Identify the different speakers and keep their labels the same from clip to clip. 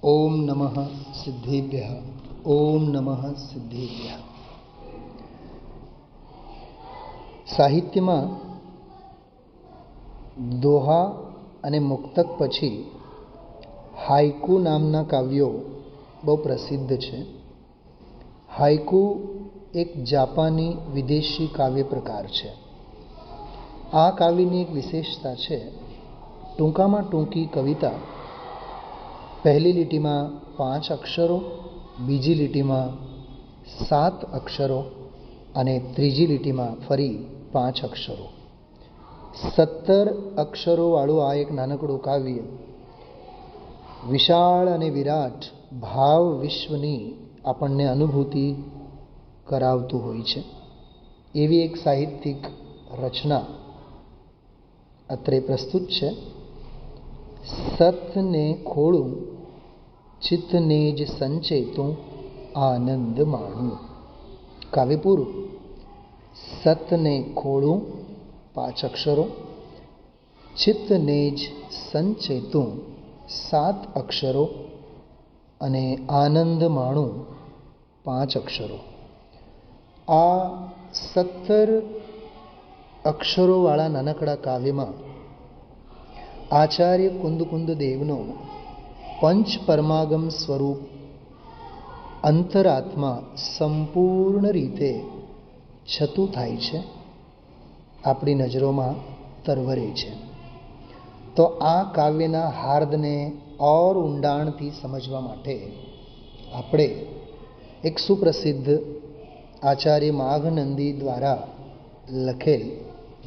Speaker 1: ઓમ નમઃ સિદ્ધેભ્યઃ. ઓમ નમઃ સિદ્ધેભ્યઃ. સાહિત્યમાં દોહા અને મુક્તક પછી હાઇકુ નામના કાવ્યો બહુ પ્રસિદ્ધ છે. હાઇકુ એક જાપાની વિદેશી કાવ્ય પ્રકાર છે. આ કાવ્યની એક વિશેષતા છે, ટૂંકામાં ટૂંકી કવિતા. પહેલી લીટીમાં 5 અક્ષરો, બીજી લીટીમાં 7 અક્ષરો અને ત્રીજી લીટીમાં ફરી 5 અક્ષરો. 17 અક્ષરોવાળું આ એક નાનકડું કાવ્ય વિશાળ અને વિરાટ ભાવ વિશ્વની આપણને અનુભૂતિ કરાવતું હોય છે. એવી એક સાહિત્યિક રચના અત્રે પ્રસ્તુત છે. સતને ખોળું ચિત્તને જ સંચેતું આનંદ માણું. કાવ્ય પૂરું. સતને ખોળું 5 અક્ષરો, ચિત્તને જ સંચેતું 7 અક્ષરો અને આનંદ માણું 5 અક્ષરો. આ 17 અક્ષરોવાળા નાનકડા કાવ્યમાં આચાર્ય કુંદ દેવનો પંચ પરમાગમ સ્વરૂપ અંતરાત્મા સંપૂર્ણ રીતે છતું થાય છે, આપણી નજરોમાં તરવરે છે. તો આ કાવ્યના હાર્દને ઓર ઊંડાણથી સમજવા માટે આપણે એક સુપ્રસિદ્ધ આચાર્ય માઘનંદી દ્વારા લખેલ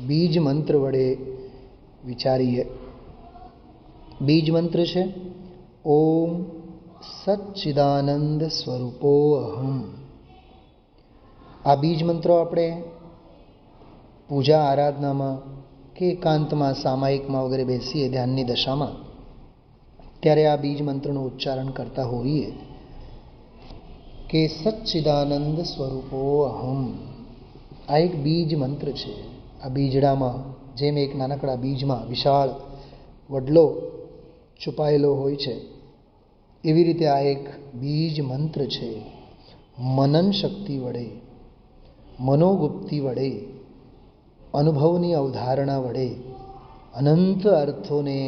Speaker 1: બીજ મંત્ર વડે વિચારીએ. બીજ મંત્ર છે ઓમ સચ્ચિદાનંદ સ્વરૂપો અહમ. આ બીજ મંત્રો આપણે પૂજા આરાધનામાં કે એકાંતમાં સામાયિકમાં વગેરે બેસીએ ધ્યાનની દશામાં, ત્યારે આ બીજ મંત્રનું ઉચ્ચારણ કરતા હોઈએ કે સચ્ચિદાનંદ સ્વરૂપો અહમ. આ એક બીજ મંત્ર છે. આ બીજડામાં જેમ એક નાનકડા બીજમાં વિશાળ વડલો છુપાયેલો હોય છે, એવી રીતે આ એક બીજ મંત્ર છે. મનન શક્તિ વડે, મનોગુપ્તિ વડે, અનુભવની અવધારણા વડે અનંત અર્થોને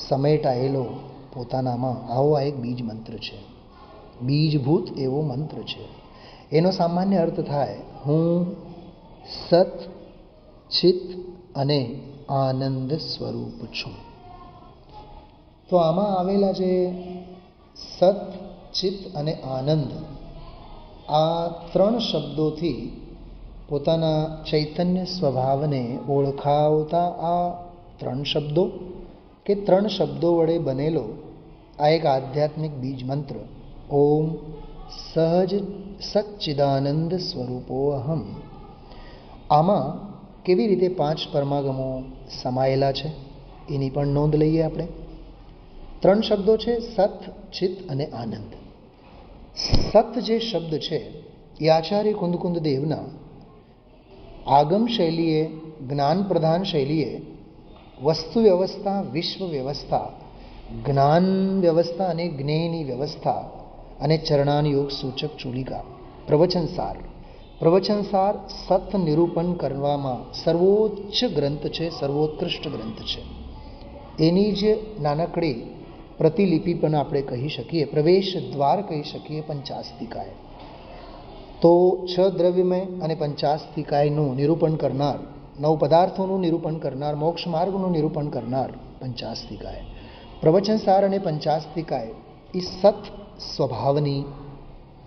Speaker 1: સમેટાયેલો પોતાનામાં આવો આ એક બીજ મંત્ર છે. બીજભૂત એવો મંત્ર છે. એનો સામાન્ય અર્થ થાય હું સત, ચિત્ત અને આનંદ સ્વરૂપ છું. તો આમાં આવેલા જે સત, ચિત્ત અને આનંદ, આ 3 શબ્દોથી પોતાના ચૈતન્ય સ્વભાવને ઓળખાવતા આ 3 શબ્દો કે 3 શબ્દો વડે બનેલો આ એક આધ્યાત્મિક બીજ મંત્ર ઓમ સહજ સચ્ચિદાનંદ સ્વરૂપો અહમ. આમાં કેવી રીતે 5 પરમાગમો સમાયેલા છે એની પણ નોંધ લઈએ આપણે. 3 શબ્દો છે સત, ચિત્ત અને આનંદ. સત જે શબ્દ છે એ આચાર્ય કુંદ દેવના આગમ શૈલીએ, જ્ઞાન પ્રધાન શૈલીએ વસ્તુ વ્યવસ્થા, વિશ્વ વ્યવસ્થા, જ્ઞાન વ્યવસ્થા અને જ્ઞેયની વ્યવસ્થા અને ચરણાનયોગ સૂચક ચૂલિકા, પ્રવચનસાર સત નિરૂપણ કરવામાં સર્વોચ્ચ ગ્રંથ છે, સર્વોત્કૃષ્ટ ગ્રંથ છે. એની જ નાનકડી પ્રતિલિપિ પણ આપણે કહી શકીએ, પ્રવેશ દ્વાર કહી શકીએ પંચાસ્તિકાય. તો 6 દ્રવ્યમય અને પંચાસ્તિકાયનું નિરૂપણ કરનાર, 9 પદાર્થોનું નિરૂપણ કરનાર, મોક્ષ માર્ગનું નિરૂપણ કરનાર પંચાસ્તિકાય. પ્રવચનસાર અને પંચાસ્તિકાય એ સત સ્વભાવની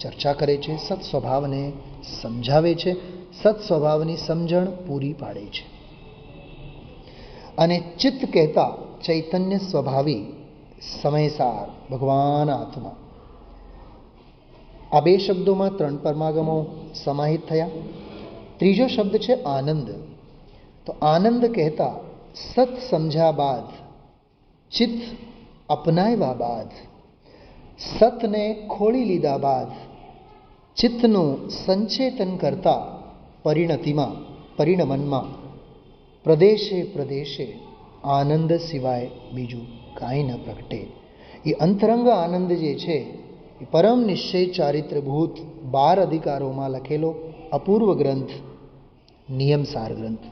Speaker 1: ચર્ચા કરે છે, સત સ્વભાવને સમજાવે છે, સત સ્વભાવની સમજણ પૂરી પાડે છે. અને ચિત્ત કહેતા ચૈતન્ય સ્વભાવી સમયસાર ભગવાન આત્મા. આ 2 શબ્દોમાં 3 પરમાગમો સમાહિત થયા. ત્રીજો શબ્દ છે આનંદ. તો આનંદ કહેતા સત સમજ્યા બાદ, ચિત્ત અપનાવ્યા બાદ, સતને ખોળી લીધા બાદ, ચિત્તનું સંચેતન કરતા પરિણમનમાં પ્રદેશે આનંદ સિવાય બીજું કાંઈ ન પ્રગટે. એ અંતરંગ આનંદ જે છે એ પરમ નિશ્ચય ચારિત્રભૂત 12 અધિકારોમાં લખેલો અપૂર્વ ગ્રંથ નિયમસાર ગ્રંથ.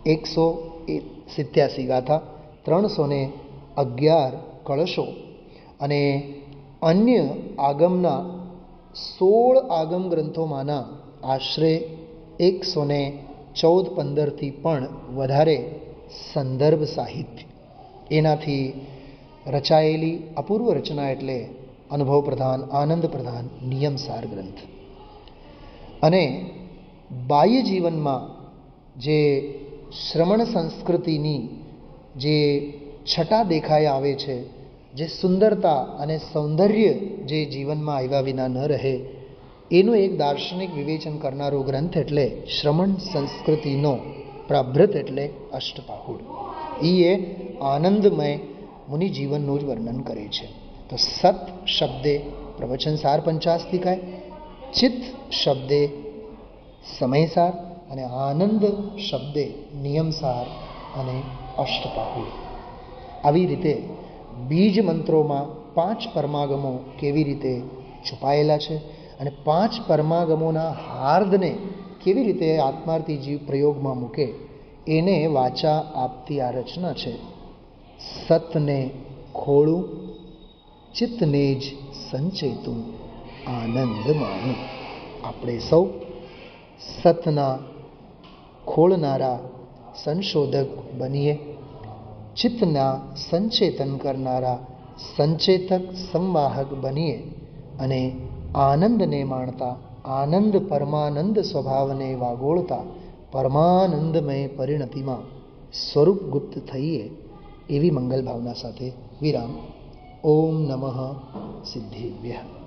Speaker 1: 187 ગાથા, 311 કળશો અને અન્ય આગમના 16 આગમ ગ્રંથોમાંના આશરે 114-15થી પણ વધારે સંદર્ભ સાહિત્ય એનાથી રચાયેલી અપૂર્વ રચના એટલે અનુભવ પ્રધાન, આનંદ પ્રધાન નિયમસાર ગ્રંથ. અને બાહ્ય જીવનમાં જે શ્રમણ સંસ્કૃતિની જે છટા દેખાઈ આવે છે, જે સુંદરતા અને સૌંદર્ય જે જીવનમાં આવ્યા વિના ન રહે, એનું એક દાર્શનિક વિવેચન કરનારો ગ્રંથ એટલે શ્રમણ સંસ્કૃતિનો પ્રભૃત એટલે અષ્ટપાહુડ. એ આનંદમય મુનિ જીવનનું જ વર્ણન કરે છે. તો સત શબ્દે પ્રવચનસાર 50 ચિત્ત શબ્દે સમયસાર અને આનંદ શબ્દે નિયમસાર અને અષ્ટપાહુડ. આવી રીતે બીજ મંત્રોમાં 5 પરમાગમો કેવી રીતે છુપાયેલા છે અને 5 પરમાગમોના હાર્દને કેવી રીતે આત્માર્થી જીવ પ્રયોગમાં મૂકે એને વાચા આપતી આ રચના છે. સતને ખોળું, ચિત્તને જ સંચેતું, આનંદ માણું. આપણે સૌ સતના ખોળનારા સંશોધક બનીએ, ચિત્તના સંચેતન કરનારા સંચેતક સંવાહક બનીએ અને આનંદને માણતા, આનંદ પરમાનંદ સ્વભાવને વાગોળતા પરમાનંદમય પરિણતિમાં સ્વરૂપ ગુપ્ત થઈએ એવી મંગલ ભાવના સાથે વિરામ. ઓમ નમઃ સિદ્ધેભ્યઃ.